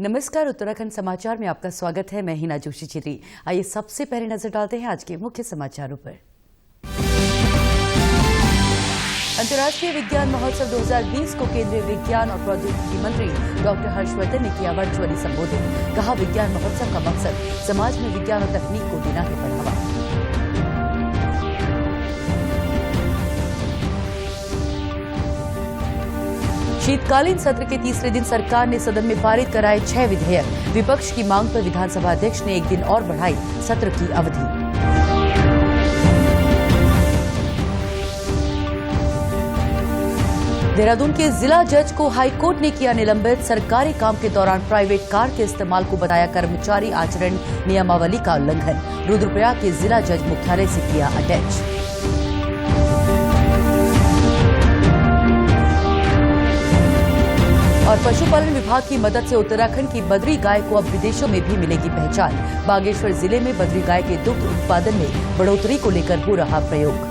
नमस्कार, उत्तराखंड समाचार में आपका स्वागत है। मैं हिना जोशी चित्री। आइए सबसे पहले नजर डालते हैं आज के मुख्य समाचारों पर। अंतर्राष्ट्रीय विज्ञान महोत्सव 2020 को केंद्रीय विज्ञान और प्रौद्योगिकी मंत्री डॉक्टर हर्षवर्धन ने किया वर्चुअली संबोधित। कहा, विज्ञान महोत्सव का मकसद समाज में विज्ञान और तकनीक को देना है बढ़ावा। शीतकालीन सत्र के तीसरे दिन सरकार ने सदन में पारित कराए 6 विधेयक। विपक्ष की मांग पर विधानसभा अध्यक्ष ने एक दिन और बढ़ाई सत्र की अवधि। देहरादून के जिला जज को हाईकोर्ट ने किया निलंबित। सरकारी काम के दौरान प्राइवेट कार के इस्तेमाल को बताया कर्मचारी आचरण नियमावली का उल्लंघन। रुद्रप्रयाग के जिला जज मुख्यालय से किया अटैच। और पशुपालन विभाग की मदद से उत्तराखंड की बद्री गाय को अब विदेशों में भी मिलेगी पहचान। बागेश्वर जिले में बद्री गाय के दुग्ध उत्पादन में बढ़ोतरी को लेकर हो रहा प्रयोग।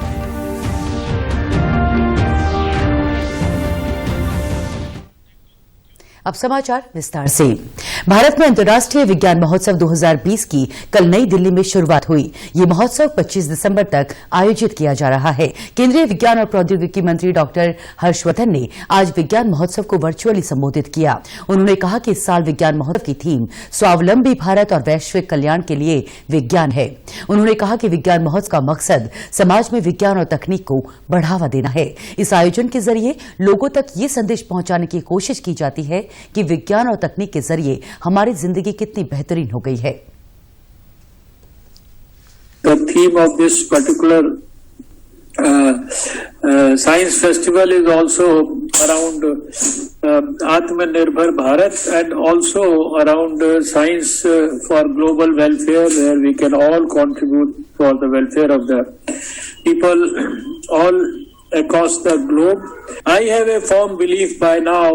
अब समाचार विस्तार से। भारत में अंतर्राष्ट्रीय विज्ञान महोत्सव 2020 की कल नई दिल्ली में शुरुआत हुई। ये महोत्सव 25 दिसंबर तक आयोजित किया जा रहा है। केंद्रीय विज्ञान और प्रौद्योगिकी मंत्री डॉक्टर हर्षवर्धन ने आज विज्ञान महोत्सव को वर्चुअली संबोधित किया। उन्होंने कहा कि इस साल विज्ञान महोत्सव की थीम स्वावलंबी भारत और वैश्विक कल्याण के लिए विज्ञान है। उन्होंने कहा कि विज्ञान महोत्सव का मकसद समाज में विज्ञान और तकनीक को बढ़ावा देना है। इस आयोजन के जरिए लोगों तक ये संदेश पहुंचाने की कोशिश की जाती है कि विज्ञान और तकनीक के जरिए हमारी जिंदगी कितनी बेहतरीन हो गई है। The theme of this particular science festival is also around Atmanirbhar Bharat and also around science for global welfare, where we can all contribute for the welfare of the people all across the globe. I have a firm belief by now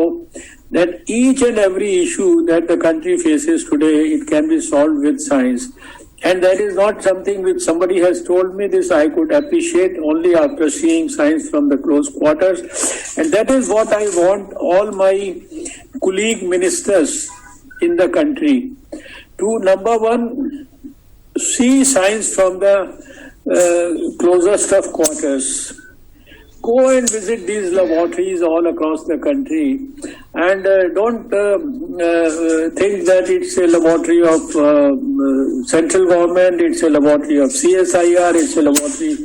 that each and every issue that the country faces today, it can be solved with science. And that is not something which somebody has told me. This I could appreciate only after seeing science from the close quarters. And that is what I want all my colleague ministers in the country to, number one, see science from the closest of quarters. Go and visit these laboratories all across the country and don't think that it's a laboratory of central government, it's a laboratory of CSIR, it's a laboratory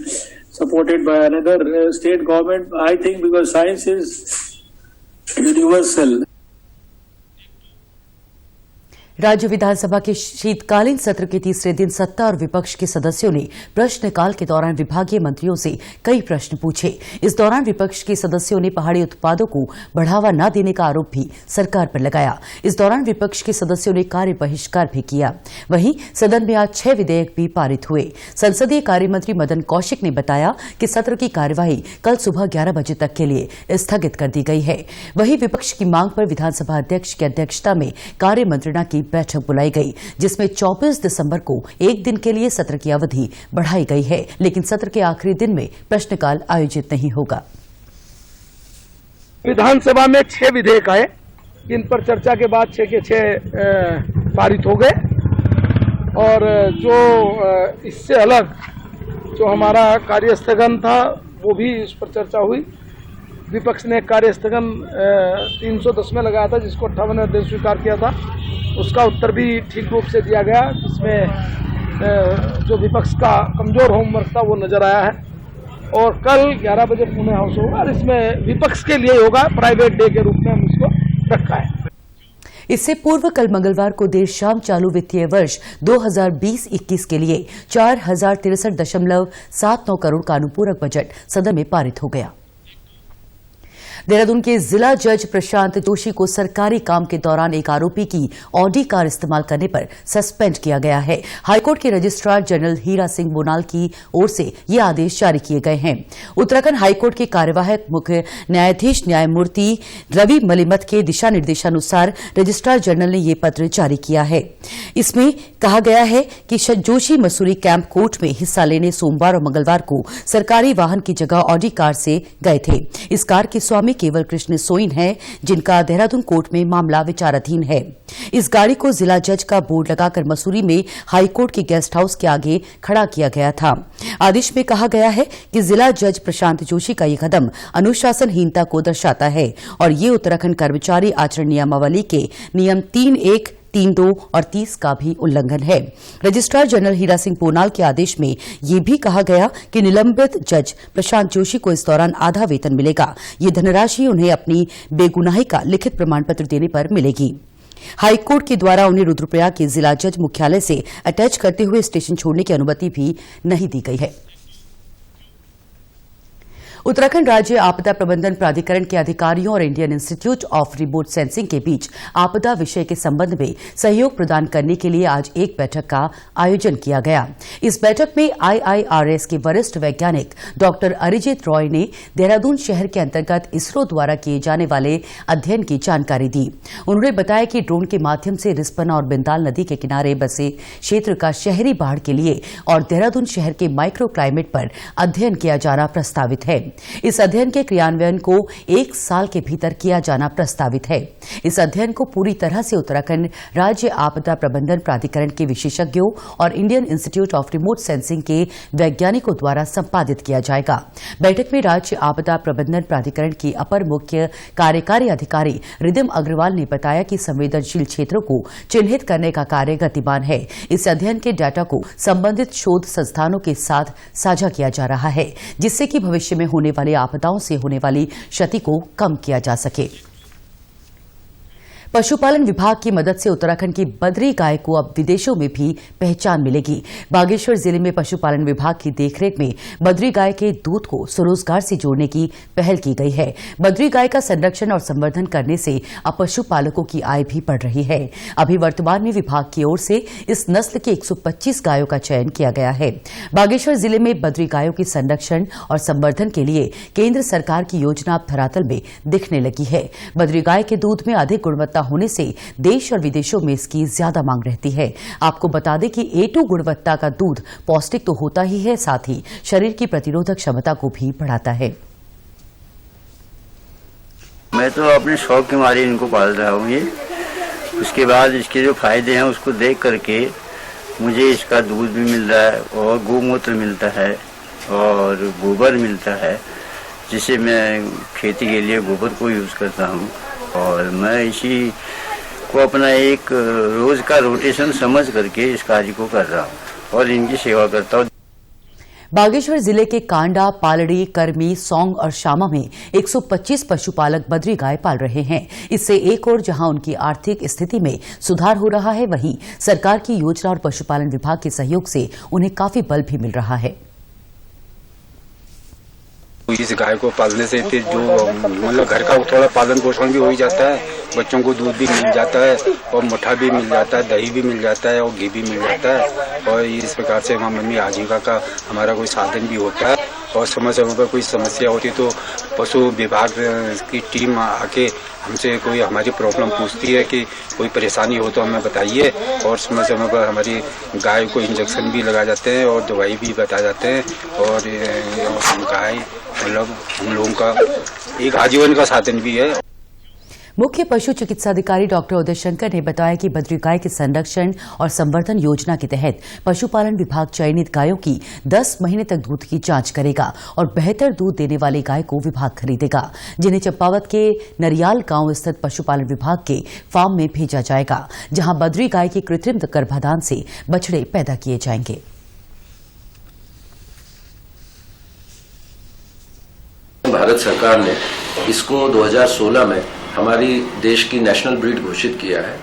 supported by another state government. I think because science is universal. राज्य विधानसभा के शीतकालीन सत्र के तीसरे दिन सत्ता और विपक्ष के सदस्यों ने प्रश्नकाल के दौरान विभागीय मंत्रियों से कई प्रश्न पूछे। इस दौरान विपक्ष के सदस्यों ने पहाड़ी उत्पादों को बढ़ावा न देने का आरोप भी सरकार पर लगाया। इस दौरान विपक्ष के सदस्यों ने कार्य बहिष्कार भी किया। वहीं सदन में आज 6 विधेयक भी पारित हुए। संसदीय कार्य मंत्री मदन कौशिक ने बताया कि सत्र की कार्यवाही कल सुबह 11 बजे तक के लिए स्थगित कर दी गई है। वहीं विपक्ष की मांग पर विधानसभा अध्यक्ष की अध्यक्षता में कार्य मंत्रणा की बैठक बुलाई गई, जिसमें 24 दिसंबर को एक दिन के लिए सत्र की अवधि बढ़ाई गई है, लेकिन सत्र के आखिरी दिन में प्रश्नकाल आयोजित नहीं होगा। विधानसभा में 6 विधेयक आए, इन पर चर्चा के बाद 6 के 6 पारित हो गए। और जो इससे अलग जो हमारा कार्य स्थगन था, वो भी इस पर चर्चा हुई। विपक्ष ने कार्य स्थगन 310 में लगाया था, जिसको 58वें दिन स्वीकार किया था। उसका उत्तर भी ठीक रूप से दिया गया, जिसमें जो विपक्ष का कमजोर होमवर्क था वो नजर आया है। और कल 11 बजे पुणे हाउस होगा और इसमें विपक्ष के लिए होगा, प्राइवेट डे के रूप में हम इसको रखा है। इससे पूर्व कल मंगलवार को देर शाम चालू वित्तीय वर्ष 2020-21 के लिए 4063.79 करोड़ का अनुपूरक बजट सदन में पारित हो गया। देहरादून के जिला जज प्रशांत जोशी को सरकारी काम के दौरान एक आरोपी की ऑडी कार इस्तेमाल करने पर सस्पेंड किया गया है। हाईकोर्ट के रजिस्ट्रार जनरल हीरा सिंह बोनाल की ओर से ये आदेश जारी किए गए हैं। उत्तराखंड हाईकोर्ट के कार्यवाहक मुख्य न्यायाधीश न्यायमूर्ति रवि मलिमत के दिशा निर्देशानुसार रजिस्ट्रार जनरल ने ये पत्र जारी किया है। इसमें कहा गया है कि जोशी मसूरी कैंप कोर्ट में हिस्सा लेने सोमवार और मंगलवार को सरकारी वाहन की जगह ऑडी कार से गए थे। इस कार के स्वामी में केवल कृष्ण सोइन है, जिनका देहरादून कोर्ट में मामला विचाराधीन है। इस गाड़ी को जिला जज का बोर्ड लगाकर मसूरी में हाईकोर्ट के गेस्ट हाउस के आगे खड़ा किया गया था। आदेश में कहा गया है कि जिला जज प्रशांत जोशी का ये कदम अनुशासनहीनता को दर्शाता है और ये उत्तराखंड कर्मचारी आचरण नियमावली के नियम 3(1), 3(2) और 30 का भी उल्लंघन है। रजिस्ट्रार जनरल हीरा सिंह पोनाल के आदेश में यह भी कहा गया कि निलंबित जज प्रशांत जोशी को इस दौरान आधा वेतन मिलेगा। ये धनराशि उन्हें अपनी बेगुनाही का लिखित प्रमाण पत्र देने पर मिलेगी। हाईकोर्ट के द्वारा उन्हें रुद्रप्रयाग के जिला जज मुख्यालय से अटैच करते हुए स्टेशन छोड़ने की अनुमति भी नहीं दी गई है। उत्तराखंड राज्य आपदा प्रबंधन प्राधिकरण के अधिकारियों और Indian institute of remote sensing के बीच आपदा विषय के संबंध में सहयोग प्रदान करने के लिए आज एक बैठक का आयोजन किया गया। इस बैठक में IIRS के वरिष्ठ वैज्ञानिक डॉक्टर अरिजीत रॉय ने देहरादून शहर के अंतर्गत इसरो द्वारा किए जाने वाले अध्ययन की जानकारी दी। उन्होंने बताया कि ड्रोन के माध्यम से रिस्पना और बिंदाल नदी के किनारे बसे क्षेत्र का शहरी बाढ़ के लिए और देहरादून शहर के माइक्रो क्लाइमेट पर अध्ययन किया जाना प्रस्तावित है। इस अध्ययन के क्रियान्वयन को 1 साल के भीतर किया जाना प्रस्तावित है। इस अध्ययन को पूरी तरह से उत्तराखंड राज्य आपदा प्रबंधन प्राधिकरण के विशेषज्ञों और Indian institute of remote sensing के वैज्ञानिकों द्वारा संपादित किया जाएगा। बैठक में राज्य आपदा प्रबंधन प्राधिकरण की अपर मुख्य कार्यकारी अधिकारी रिदिम अग्रवाल ने बताया कि संवेदनशील क्षेत्रों को चिन्हित करने का कार्य गतिमान है। इस अध्ययन के डाटा को संबंधित शोध संस्थानों के साथ साझा किया जा रहा है, जिससे कि भविष्य में होने वाली आपदाओं से होने वाली क्षति को कम किया जा सके। पशुपालन विभाग की मदद से उत्तराखंड की बद्री गाय को अब विदेशों में भी पहचान मिलेगी। बागेश्वर जिले में पशुपालन विभाग की देखरेख में बद्री गाय के दूध को स्वरोजगार से जोड़ने की पहल की गई है। बद्री गाय का संरक्षण और संवर्धन करने से अब पशुपालकों की आय भी बढ़ रही है। अभी वर्तमान में विभाग की ओर से इस नस्ल के 125 गायों का चयन किया गया है। बागेश्वर जिले में बद्री गायों के संरक्षण और संवर्धन के लिए केंद्र सरकार की योजना अब धरातल में दिखने लगी है। बद्री गाय के दूध में अधिक गुणवत्ता होने से देश और विदेशों में इसकी ज्यादा मांग रहती है। आपको बता दें कि A2 गुणवत्ता का दूध पौष्टिक तो होता ही है, साथ ही शरीर की प्रतिरोधक क्षमता को भी बढ़ाता है। मैं तो अपने शौक के मारे इनको पाल रहा हूँ। ये उसके बाद इसके जो फायदे हैं उसको देख करके मुझे इसका दूध भी मिल रहा है और गोमूत्र मिलता है और गोबर मिलता है, जिसे मैं खेती के लिए गोबर को यूज करता हूँ और मैं इसी को अपना एक रोज का रोटेशन समझ करके इस कार्य को कर रहा हूँ और इनकी सेवा करता हूँ। बागेश्वर जिले के कांडा, पालड़ी, करमी, सौंग और शामा में 125 पशुपालक बद्री गाय पाल रहे हैं। इससे एक और जहां उनकी आर्थिक स्थिति में सुधार हो रहा है, वहीं सरकार की योजना और पशुपालन विभाग के सहयोग से उन्हें काफी बल भी मिल रहा है। इस गाय को पालने से फिर जो मतलब घर का थोड़ा पालन पोषण भी हो ही जाता है, बच्चों को दूध भी मिल जाता है और मठा भी मिल जाता है, दही भी मिल जाता है और घी भी मिल जाता है और इस प्रकार से हमारी आजीविका का हमारा कोई साधन भी होता है। और समय समय पर कोई समस्या होती तो पशु विभाग की टीम आके हमसे कोई हमारी प्रॉब्लम पूछती है कि कोई परेशानी हो तो हमें बताइए और समय समय पर हमारी गाय को इंजेक्शन भी लगा जाते हैं और दवाई भी बता जाते हैं और गाय मतलब हम लोगों का एक आजीवन का साधन भी है। मुख्य पशु चिकित्साधिकारी डॉक्टर उदय शंकर ने बताया कि बद्री गाय के संरक्षण और संवर्धन योजना के तहत पशुपालन विभाग चयनित गायों की 10 महीने तक दूध की जांच करेगा और बेहतर दूध देने वाली गाय को विभाग खरीदेगा, जिन्हें चंपावत के नरियाल गांव स्थित पशुपालन विभाग के फार्म में भेजा जाएगा, जहां बद्री गाय के कृत्रिम गर्भाधान से बछड़े पैदा किए जाएंगे। भारत सरकार ने इसको 2016 में हमारी देश की नेशनल ब्रीड घोषित किया है।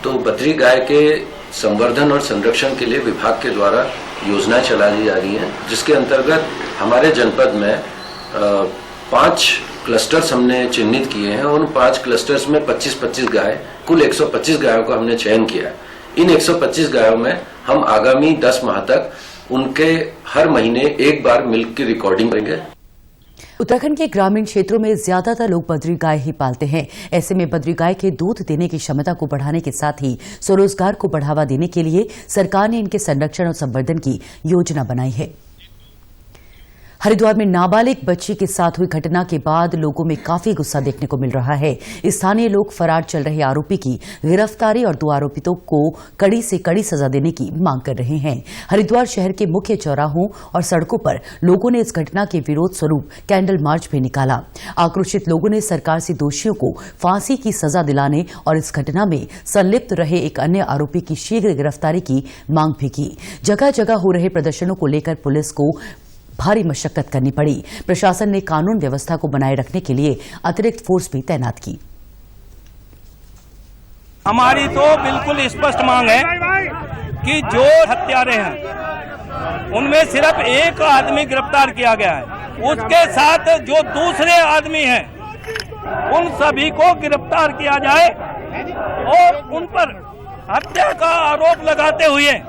तो बद्री गाय के संवर्धन और संरक्षण के लिए विभाग के द्वारा योजनाएं चलाई जा रही हैं, जिसके अंतर्गत हमारे जनपद में 5 क्लस्टर्स हमने चिन्हित किए हैं और उन 5 क्लस्टर्स में 25-25 गाय, कुल 125 गायों का हमने चयन किया है। इन 125 गायों में हम आगामी 10 माह तक उनके हर महीने एक बार मिल्क की रिकॉर्डिंग करेंगे। उत्तराखंड के ग्रामीण क्षेत्रों में ज्यादातर लोग बद्री गाय ही पालते हैं। ऐसे में बद्री गाय के दूध देने की क्षमता को बढ़ाने के साथ ही स्वरोजगार को बढ़ावा देने के लिए सरकार ने इनके संरक्षण और संवर्धन की योजना बनाई है। हरिद्वार में नाबालिग बच्ची के साथ हुई घटना के बाद लोगों में काफी गुस्सा देखने को मिल रहा है। स्थानीय लोग फरार चल रहे आरोपी की गिरफ्तारी और 2 आरोपितों को कड़ी से कड़ी सजा देने की मांग कर रहे हैं। हरिद्वार शहर के मुख्य चौराहों और सड़कों पर लोगों ने इस घटना के विरोध स्वरूप कैंडल मार्च भी निकाला। आक्रोशित लोगों ने सरकार से दोषियों को फांसी की सजा दिलाने और इस घटना में संलिप्त रहे एक अन्य आरोपी की शीघ्र गिरफ्तारी की मांग भी की। जगह जगह हो रहे प्रदर्शनों को लेकर पुलिस को भारी मशक्कत करनी पड़ी। प्रशासन ने कानून व्यवस्था को बनाए रखने के लिए अतिरिक्त फोर्स भी तैनात की। हमारी तो बिल्कुल स्पष्ट मांग है कि जो हत्यारे हैं उनमें सिर्फ एक आदमी गिरफ्तार किया गया है, उसके साथ जो दूसरे आदमी हैं उन सभी को गिरफ्तार किया जाए और उन पर हत्या का आरोप लगाते हुए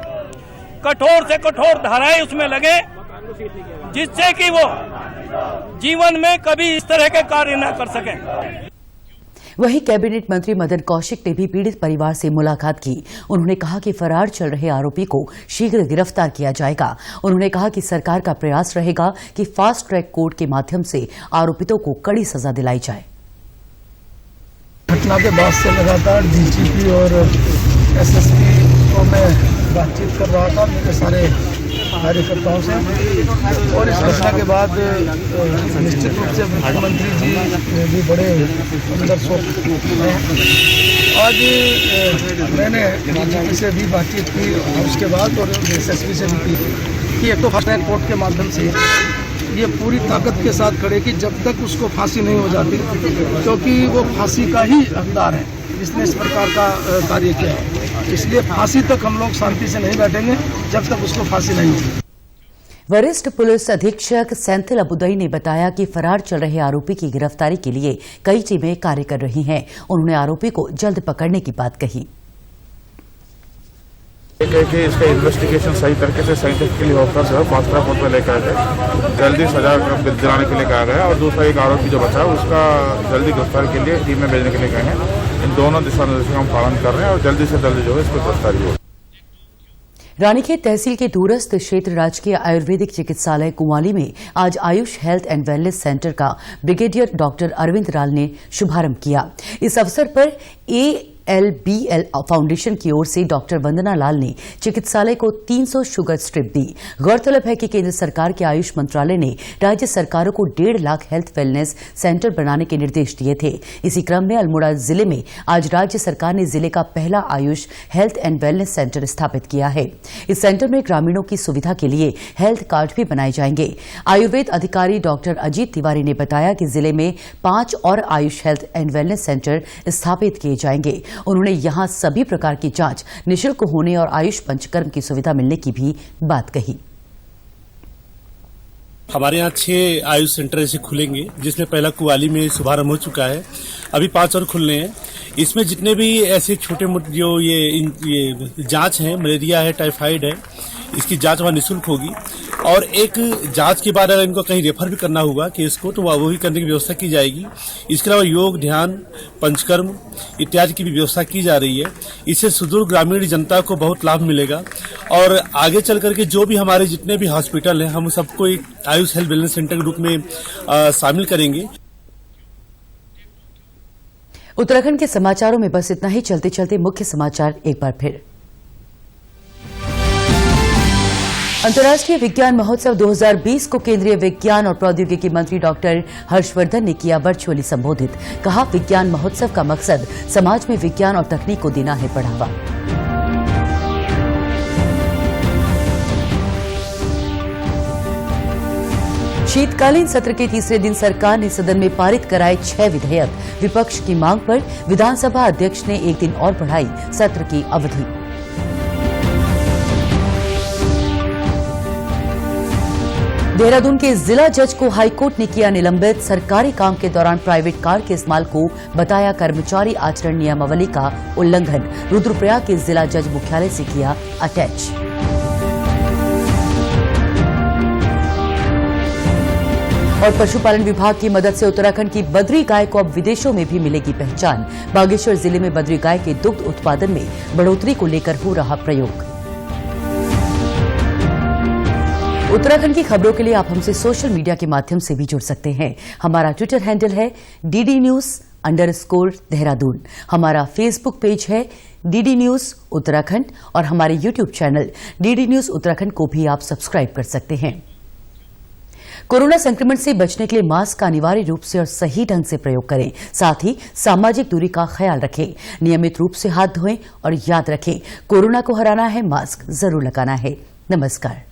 कठोर से कठोर धाराएं उसमें लगे, जिससे कि वो जीवन में कभी इस तरह के कार्य न कर सके। वहीं कैबिनेट मंत्री मदन कौशिक ने भी पीड़ित परिवार से मुलाकात की। उन्होंने कहा कि फरार चल रहे आरोपी को शीघ्र गिरफ्तार किया जाएगा। उन्होंने कहा कि सरकार का प्रयास रहेगा कि फास्ट ट्रैक कोर्ट के माध्यम से आरोपितों को कड़ी सजा दिलाई जाए। घटना के बाद से लगातार डीजीपी और एसएसपी को मैं बातचीत कर रहा था मेरे सारे कार्यकर्ताओं से, और इस घटना के बाद निश्चित रूप से मुख्यमंत्री जी भी बड़े अंदर शोक हैं। आज मैंने डीजीपी से भी बातचीत की और उसके बाद और एसएसपी से भी की कि एक तो फास्ट ट्रैक कोर्ट के माध्यम से ये पूरी ताकत के साथ खड़े कि जब तक उसको फांसी नहीं हो जाती, क्योंकि वो फांसी का ही हकदार है जिसने इस प्रकार का कार्य किया है। इसलिए फांसी तक हम लोग शांति से नहीं बैठेंगे जब तक उसको फांसी नहीं होगी। वरिष्ठ पुलिस अधीक्षक सेंथिल अबुदई ने बताया कि फरार चल रहे आरोपी की गिरफ्तारी के लिए कई टीमें कार्य कर रही हैं। उन्होंने आरोपी को जल्द पकड़ने की बात कही। कि इसका इन्वेस्टिगेशन सही तरीके से साइंटिफिकली होकर जो है फास्ट ट्रैक कोर्ट में लेकर आ गए, जल्दी सजा दिलाने के लिए कहा गया, और दूसरा एक आरोपी जो बचा उसका जल्दी गिरफ्तारी के लिए टीम में भेजने के लिए गए हैं। इन दोनों दिशा निर्देशों का हम पालन कर रहे हैं और जल्दी से जल्दी जो है इसको गिरफ्तारी हो। रानीखेत तहसील के दूरस्थ क्षेत्र राजकीय आयुर्वेदिक चिकित्सालय कुंवाली में आज Ayush health and wellness centre का ब्रिगेडियर डॉक्टर अरविंद राल ने शुभारंभ किया। इस अवसर पर ALBL फाउंडेशन की ओर से डॉक्टर वंदना लाल ने चिकित्सालय को 300 शुगर स्ट्रिप दी। गौरतलब है कि केंद्र सरकार के आयुष मंत्रालय ने राज्य सरकारों को 1.5 लाख हेल्थ वेलनेस सेंटर बनाने के निर्देश दिए थे। इसी क्रम में अल्मोड़ा जिले में आज राज्य सरकार ने जिले का पहला Ayush health and wellness centre स्थापित किया है। इस सेंटर में ग्रामीणों की सुविधा के लिए हेल्थ कार्ड भी बनाए जाएंगे। आयुर्वेद अधिकारी डॉक्टर अजीत तिवारी ने बताया कि जिले में 5 और Ayush health and wellness centre स्थापित किए जाएंगे। उन्होंने यहां सभी प्रकार की जांच निःशुल्क होने और आयुष पंचकर्म की सुविधा मिलने की भी बात कही। हमारे यहाँ 6 आयुष सेंटर ऐसे खुलेंगे, जिसमें पहला कुवाली में शुभारंभ हो चुका है। अभी 5 और खुलने हैं। इसमें जितने भी ऐसे छोटे मोटे जो ये जांच है, मलेरिया है, टाइफाइड है, इसकी जांच वहाँ निःशुल्क होगी। और एक जांच के बाद अगर इनको कहीं रेफर भी करना होगा केस को, तो वो भी करने की व्यवस्था की जाएगी। इसके अलावा योग, ध्यान, पंचकर्म इत्यादि की भी व्यवस्था की जा रही है। इससे सुदूर ग्रामीण जनता को बहुत लाभ मिलेगा और आगे चल करके जो भी हमारे जितने भी हॉस्पिटल हैं, हम सबको एक आयुष हेल्थ वेलनेस सेंटर के रूप में शामिल करेंगे। उत्तराखंड के समाचारों में बस इतना ही। चलते चलते मुख्य समाचार एक बार फिर। अंतर्राष्ट्रीय विज्ञान महोत्सव 2020 को केंद्रीय विज्ञान और प्रौद्योगिकी मंत्री डॉक्टर हर्षवर्धन ने किया वर्चुअली संबोधित। कहा, विज्ञान महोत्सव का मकसद समाज में विज्ञान और तकनीक को देना है बढ़ावा। शीतकालीन सत्र के तीसरे दिन सरकार ने सदन में पारित कराए 6 विधेयक। विपक्ष की मांग पर विधानसभा अध्यक्ष ने एक दिन और बढ़ाई सत्र की अवधि। देहरादून के जिला जज को हाईकोर्ट ने किया निलंबित। सरकारी काम के दौरान प्राइवेट कार के इस्तेमाल को बताया कर्मचारी आचरण नियमावली का उल्लंघन। रुद्रप्रयाग के जिला जज मुख्यालय से किया अटैच। और पशुपालन विभाग की मदद से उत्तराखंड की बद्री गाय को अब विदेशों में भी मिलेगी पहचान। बागेश्वर जिले में बद्री गाय के दुग्ध उत्पादन में बढ़ोतरी को लेकर हो रहा प्रयोग। उत्तराखंड की खबरों के लिए आप हमसे सोशल मीडिया के माध्यम से भी जुड़ सकते हैं। हमारा ट्विटर हैंडल है DD News_देहरादून। हमारा फेसबुक पेज है DD News उत्तराखंड और हमारे YouTube channel DD News Uttarakhand को भी आप सब्सक्राइब कर सकते हैं। कोरोना संक्रमण से बचने के लिए मास्क का अनिवार्य रूप से और सही ढंग से प्रयोग करें। साथ ही सामाजिक दूरी का ख्याल रखें। नियमित रूप से हाथ धोएं और याद रखें, कोरोना को हराना है, मास्क जरूर लगाना है। नमस्कार।